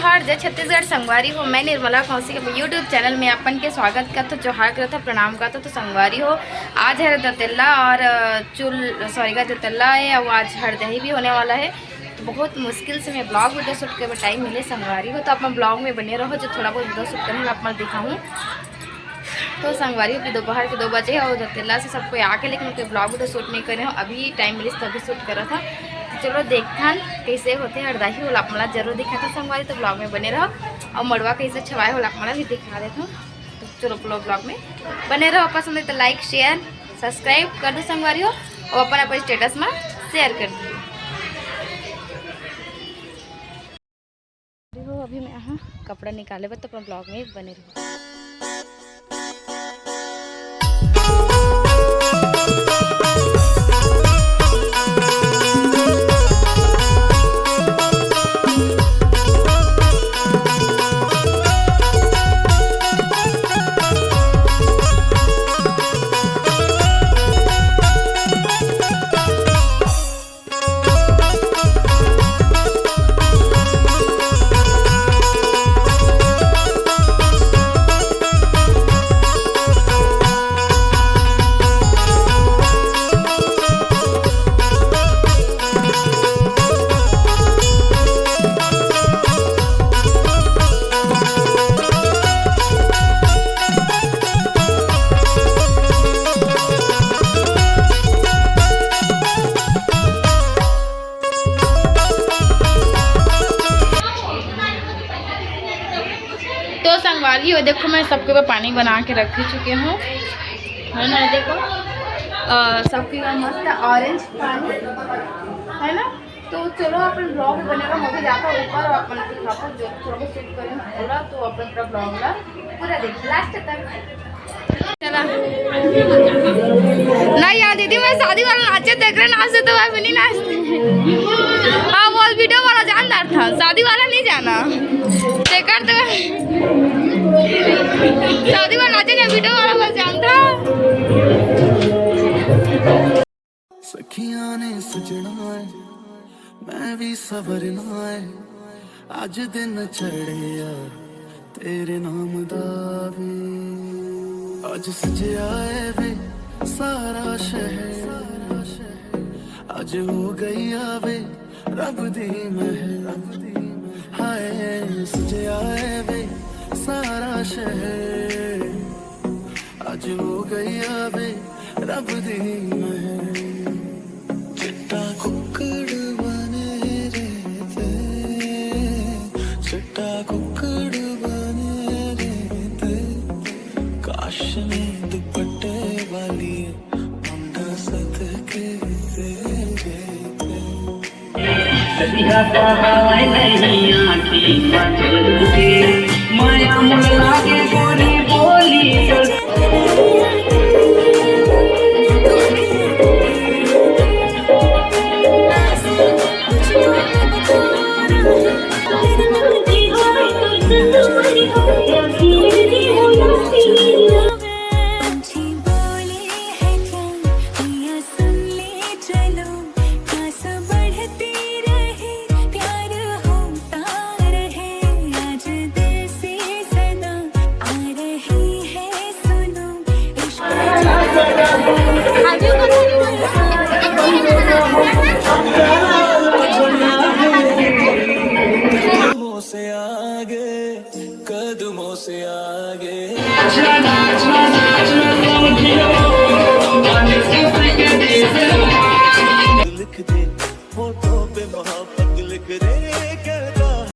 जोहार जय छत्तीसगढ़ संगवारी हो। मैं निर्मला कौशिक के यूट्यूब चैनल में अपन के स्वागत करता हूँ, जोहार करता हूँ, प्रणाम करता हूँ। तो संगवारी हो, आज है दतेला और दतेला है और आज हरदही भी होने वाला है। तो बहुत मुश्किल से मैं ब्लॉग वीडियो शूट के टाइम मिले संगवारी हो, तो आप ब्लॉग में बने रहो। जो थोड़ा बहुत वीडियो शूट करेंगे आप दिखाऊँ। तो संगवारी हो दोपहर के 2 बजे और दतेला से सबको आके, लेकिन उनके ब्लॉग वीडियो शूट नहीं करे हो। अभी टाइम मिली तभी शूट करा था। चलो देखथन कैसे होते हरदही होला मला जरूर दिखा था संगवारी। तो ब्लॉग में बने रहो और मड़वा कैसे छवाए होला मला भी दिखा देता हूँ। तो चलो ब्लॉग में बने रहो। पसंद है तो लाइक शेयर सब्सक्राइब कर दो संगवारी हो और अपन स्टेटस में शेयर कर दो। अभी मैं यहाँ कपड़ा निकाले तो अपना ब्लॉग में बने रहो। तो संगवारी हो देखो, मैं सबके ऊपर पानी बना के रख चुके हूँ, है ना। देखो सबके ऊपर मस्त ऑरेंज पानी है ना। तो चलो अपन ब्लॉग बनेगा, मुझे जाता ऊपर और अपन दिखाता जो थोड़ा शूट करें पूरा। तो अपन पूरा ब्लॉग ला पूरा देखिए लास्ट तक। चला नहीं यार दीदी, मैं शादी वाला नाचे देख रहे, नाचते तो मैं भी नहीं नाचते। हाँ वो वीडियो वाला जानदार था, शादी वाला नहीं जाना। देखकर तो शादी वाला नाचे, वीडियो वाला बस जानता। सखियां ने सजना है, मैं भी सवरना है। आज दिन चढ़े यार तेरे नाम दा वे, आज सजया है वे सारा शहर। आज हो गई आवे रब दी महर, हाय सजया है वे सारा शहर। आज हो गई आवे रब दी महर। चिट्टा कुक्कड़ बने रहते, चिट्टा कुक्कड़ बने रहते। काश में दुपट्टे वाली मुंडा सदके तेरे नहीं आँखी माया मुला के बोली बोली। कदमों से आगे